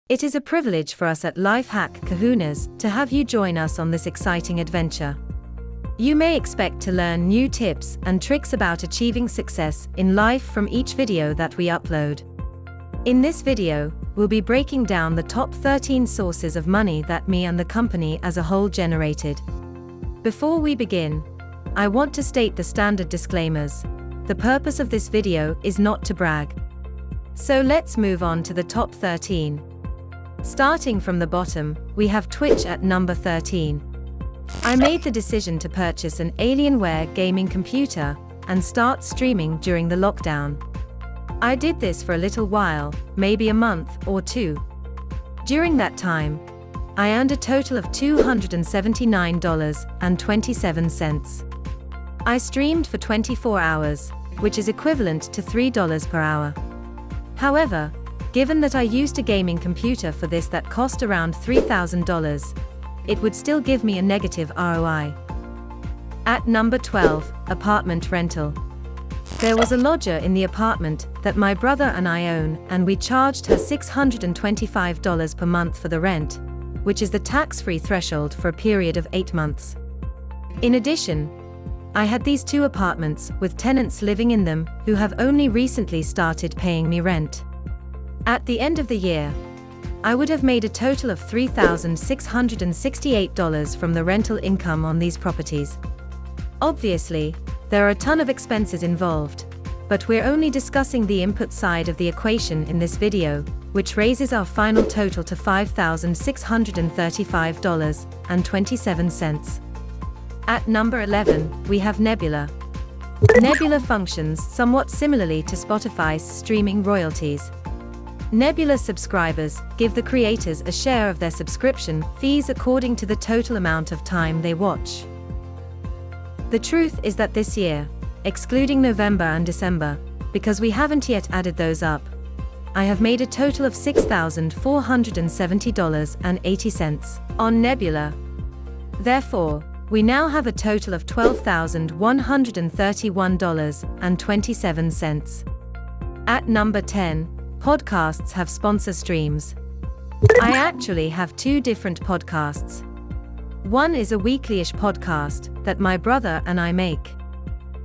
It is a privilege for us at Lifehack Kahunas to have you join us on this exciting adventure. You may expect to learn new tips and tricks about achieving success in life from each video that we upload. In this video, we'll be breaking down the top 13 sources of money that me and the company as a whole generated. Before we begin, I want to state the standard disclaimers. The purpose of this video is not to brag. So let's move on to the top 13. Starting from the bottom, we have Twitch at number 13. I made the decision to purchase an Alienware gaming computer and start streaming during the lockdown. I did this for a little while, maybe a month or two. During that time, I earned a total of $279.27. I streamed for 24 hours, which is equivalent to $3 per hour. However, given that I used a gaming computer for this that cost around $3,000, it would still give me a negative ROI. At number 12, apartment rental. There was a lodger in the apartment that my brother and I own, and we charged her $625 per month for the rent, which is the tax-free threshold for a period of 8 months. In addition, I had these two apartments with tenants living in them who have only recently started paying me rent. At the end of the year, I would have made a total of $3,668 from the rental income on these properties. Obviously, there are a ton of expenses involved, but we're only discussing the input side of the equation in this video, which raises our final total to $5,635.27. At number 11, we have Nebula. Nebula functions somewhat similarly to Spotify's streaming royalties. Nebula subscribers give the creators a share of their subscription fees according to the total amount of time they watch. The truth is that this year, excluding November and December, because we haven't yet added those up, I have made a total of $6,470.80 on Nebula. Therefore, we now have a total of $12,131.27. At number 10, podcasts have sponsor streams. I actually have two different podcasts. One is a weekly-ish podcast that my brother and I make.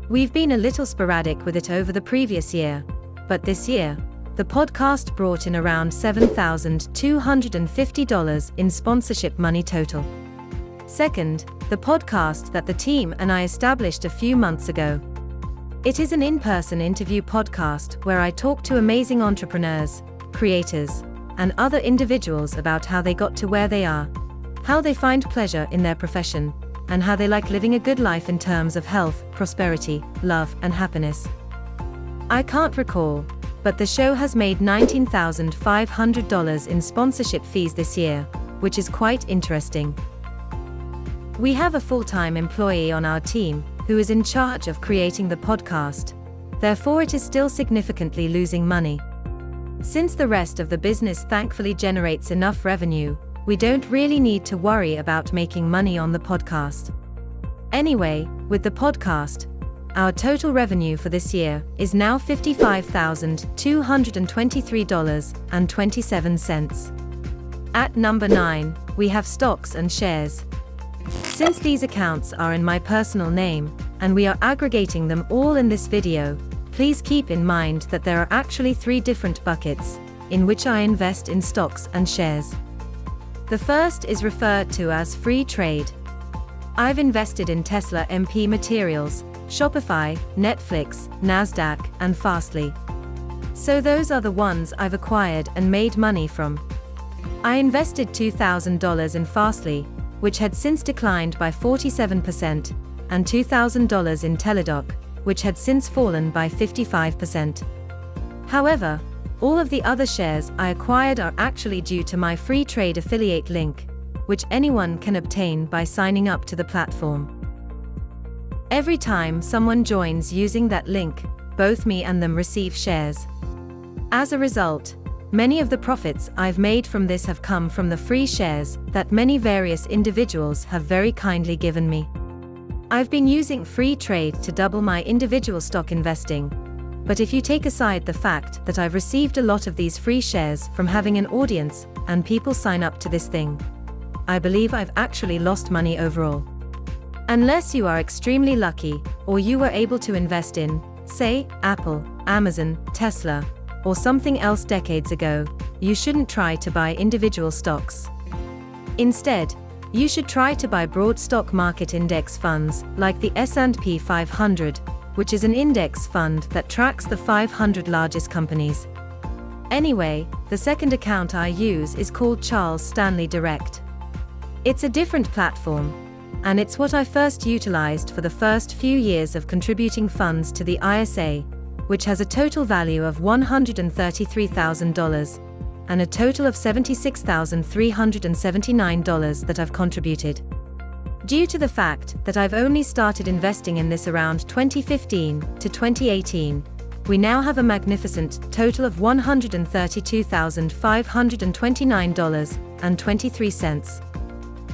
We've been a little sporadic with it over the previous year, but this year, the podcast brought in around $7,250 in sponsorship money total. Second, the podcast that the team and I established a few months ago. It is an in-person interview podcast where I talk to amazing entrepreneurs, creators, and other individuals about how they got to where they are, how they find pleasure in their profession, and how they like living a good life in terms of health, prosperity, love, and happiness. I can't recall, but the show has made $19,500 in sponsorship fees this year, which is quite interesting. We have a full-time employee on our team who is in charge of creating the podcast, therefore it is still significantly losing money. Since the rest of the business thankfully generates enough revenue, we don't really need to worry about making money on the podcast. Anyway, with the podcast, our total revenue for this year is now $55,223.27. At number 9, we have stocks and shares. Since these accounts are in my personal name, and we are aggregating them all in this video, please keep in mind that there are actually 3 different buckets in which I invest in stocks and shares. The first is referred to as free trade. I've invested in Tesla MP Materials, Shopify, Netflix, Nasdaq, and Fastly. So those are the ones I've acquired and made money from. I invested $2,000 in Fastly, which had since declined by 47%, and $2,000 in Teladoc, which had since fallen by 55%. However, all of the other shares I acquired are actually due to my free trade affiliate link, which anyone can obtain by signing up to the platform. Every time someone joins using that link, both me and them receive shares. As a result, many of the profits I've made from this have come from the free shares that many various individuals have very kindly given me. I've been using free trade to double my individual stock investing, But if you take aside the fact that I've received a lot of these free shares from having an audience and people sign up to this thing, I believe I've actually lost money overall. Unless you are extremely lucky, or you were able to invest in, say, Apple, Amazon, Tesla, or something else decades ago, you shouldn't try to buy individual stocks. Instead, you should try to buy broad stock market index funds like the S&P 500, which is an index fund that tracks the 500 largest companies. Anyway, the second account I use is called Charles Stanley Direct. It's a different platform, and it's what I first utilized for the first few years of contributing funds to the ISA, which has a total value of $133,000 and a total of $76,379 that I've contributed. Due to the fact that I've only started investing in this around 2015 to 2018, we now have a magnificent total of $132,529.23.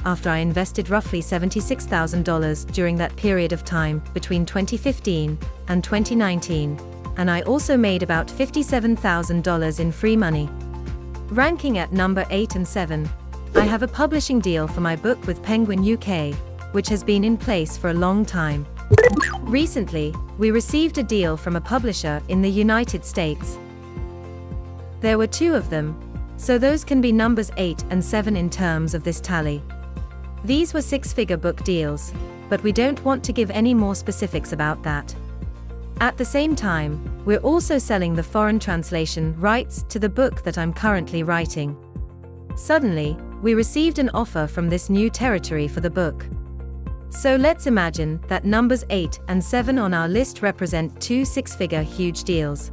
After I invested roughly $76,000 during that period of time between 2015 and 2019, and I also made about $57,000 in free money. Ranking at number 8 and 7, I have a publishing deal for my book with Penguin UK, which has been in place for a long time. Recently, we received a deal from a publisher in the United States. There were 2 of them, so those can be numbers 8 and 7 in terms of this tally. These were 6-figure book deals, but we don't want to give any more specifics about that. At the same time, we're also selling the foreign translation rights to the book that I'm currently writing. Suddenly, we received an offer from this new territory for the book. So let's imagine that numbers 8 and 7 on our list represent 2 6-figure huge deals.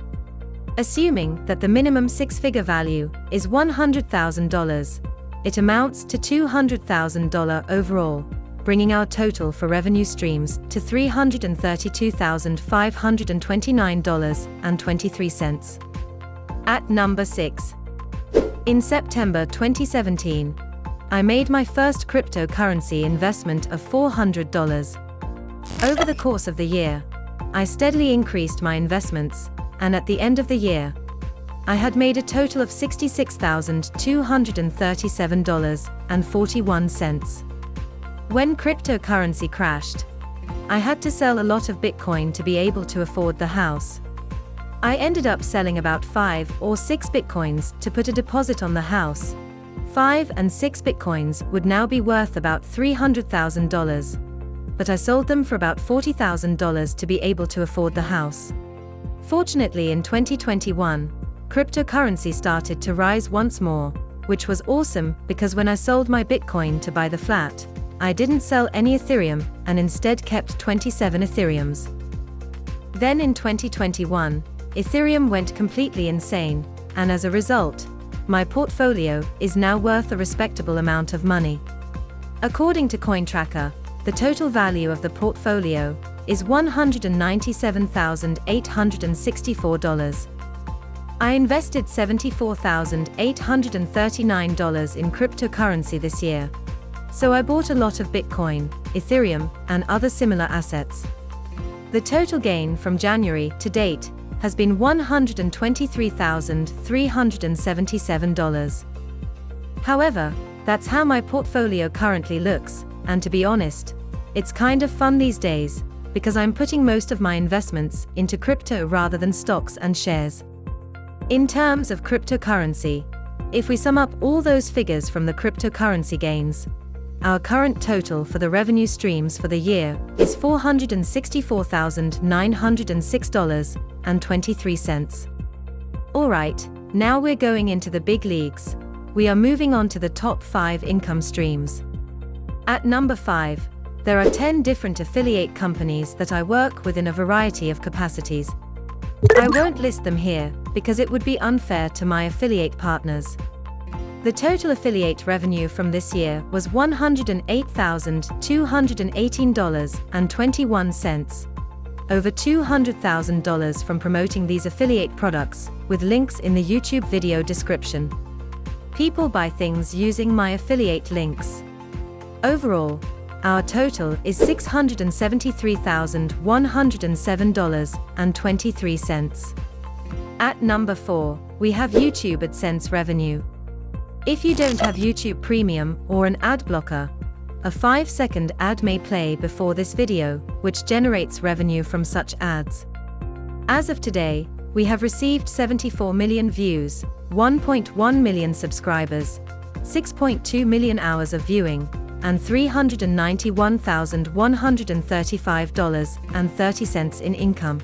Assuming that the minimum 6-figure value is $100,000, it amounts to $200,000 overall, bringing our total for revenue streams to $332,529.23. At number 6. In September 2017, I made my first cryptocurrency investment of $400. Over the course of the year, I steadily increased my investments, and at the end of the year, I had made a total of $66,237.41. When cryptocurrency crashed, I had to sell a lot of Bitcoin to be able to afford the house. I ended up selling about 5 or 6 Bitcoins to put a deposit on the house. 5 and 6 Bitcoins would now be worth about $300,000, but I sold them for about $40,000 to be able to afford the house. Fortunately, in 2021, cryptocurrency started to rise once more, which was awesome because when I sold my Bitcoin to buy the flat, I didn't sell any Ethereum and instead kept 27 Ethereums. Then in 2021, Ethereum went completely insane, and as a result, my portfolio is now worth a respectable amount of money. According to CoinTracker, the total value of the portfolio is $197,864. I invested $74,839 in cryptocurrency this year. So I bought a lot of Bitcoin, Ethereum, and other similar assets. The total gain from January to date has been $123,377. However, that's how my portfolio currently looks, and to be honest, it's kind of fun these days, because I'm putting most of my investments into crypto rather than stocks and shares. In terms of cryptocurrency, if we sum up all those figures from the cryptocurrency gains, our current total for the revenue streams for the year is $464,906.23. Alright, now we're going into the big leagues. We are moving on to the top 5 income streams. At number 5, there are 10 different affiliate companies that I work with in a variety of capacities. I won't list them here, because it would be unfair to my affiliate partners. The total affiliate revenue from this year was $108,218.21. Over $200,000 from promoting these affiliate products, with links in the YouTube video description. People buy things using my affiliate links. Overall, our total is $673,107.23. At number 4, we have YouTube AdSense revenue. If you don't have YouTube Premium or an ad blocker, a 5-second ad may play before this video, which generates revenue from such ads. As of today, we have received 74 million views, 1.1 million subscribers, 6.2 million hours of viewing, and $391,135.30 in income.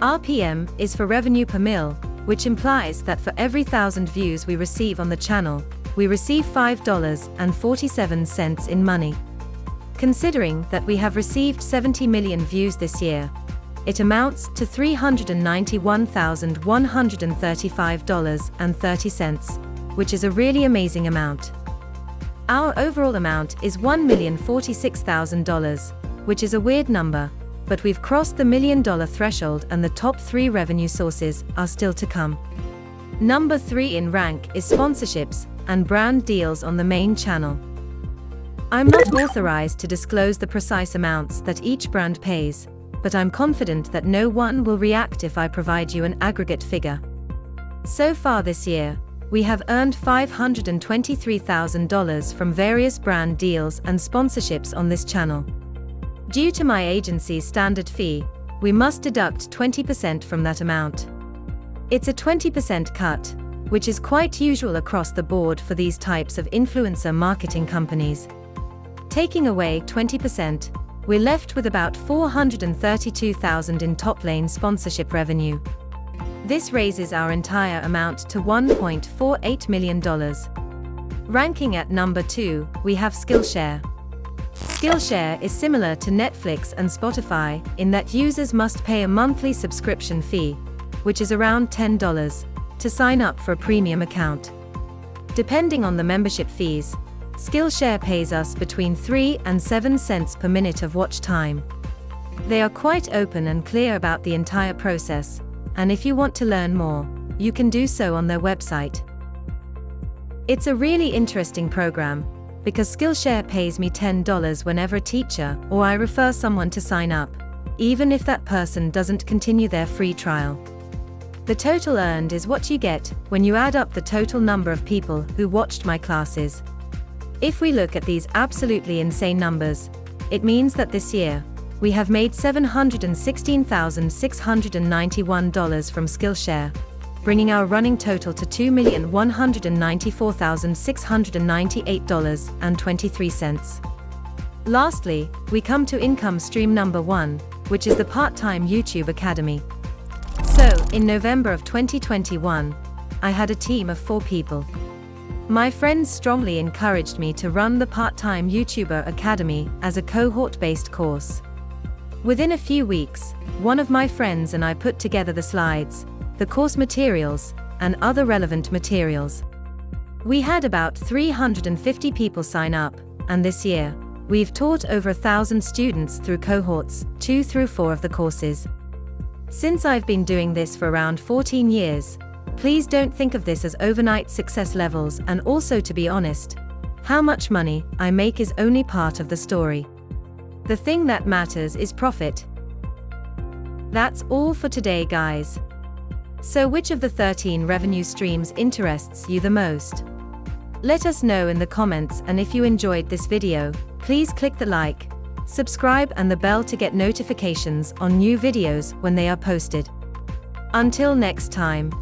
RPM is for revenue per mil, which implies that for every 1,000 views we receive on the channel, we receive $5.47 in money. Considering that we have received 70 million views this year, it amounts to $391,135.30, which is a really amazing amount. Our overall amount is $1,046,000, which is a weird number, but we've crossed the $1 million threshold and the top 3 revenue sources are still to come. Number 3 in rank is sponsorships and brand deals on the main channel. I'm not authorized to disclose the precise amounts that each brand pays, but I'm confident that no one will react if I provide you an aggregate figure. So far this year, we have earned $523,000 from various brand deals and sponsorships on this channel. Due to my agency's standard fee, we must deduct 20% from that amount. It's a 20% cut, which is quite usual across the board for these types of influencer marketing companies. Taking away 20%, we're left with about $432,000 in top-lane sponsorship revenue. This raises our entire amount to $1.48 million. Ranking at number 2, we have Skillshare. Skillshare is similar to Netflix and Spotify in that users must pay a monthly subscription fee, which is around $10, to sign up for a premium account. Depending on the membership fees, Skillshare pays us between 3 and 7 cents per minute of watch time. They are quite open and clear about the entire process, and if you want to learn more, you can do so on their website. It's a really interesting program, because Skillshare pays me $10 whenever a teacher or I refer someone to sign up, even if that person doesn't continue their free trial. The total earned is what you get when you add up the total number of people who watched my classes. If we look at these absolutely insane numbers, it means that this year, we have made $716,691 from Skillshare, bringing our running total to $2,194,698.23. Lastly, we come to income stream number 1, which is the PartTime YouTube Academy. So, in November of 2021, I had a team of 4 people. My friends strongly encouraged me to run the PartTime YouTuber Academy as a cohort-based course. Within a few weeks, one of my friends and I put together the slides, the course materials, and other relevant materials. We had about 350 people sign up, and this year, we've taught over 1,000 students through cohorts 2 through 4 of the courses. Since I've been doing this for around 14 years, please don't think of this as overnight success levels, and also, to be honest, how much money I make is only part of the story. The thing that matters is profit. That's all for today, guys. So which of the 13 revenue streams interests you the most? Let us know in the comments, and if you enjoyed this video, please click the like, subscribe and the bell to get notifications on new videos when they are posted. Until next time.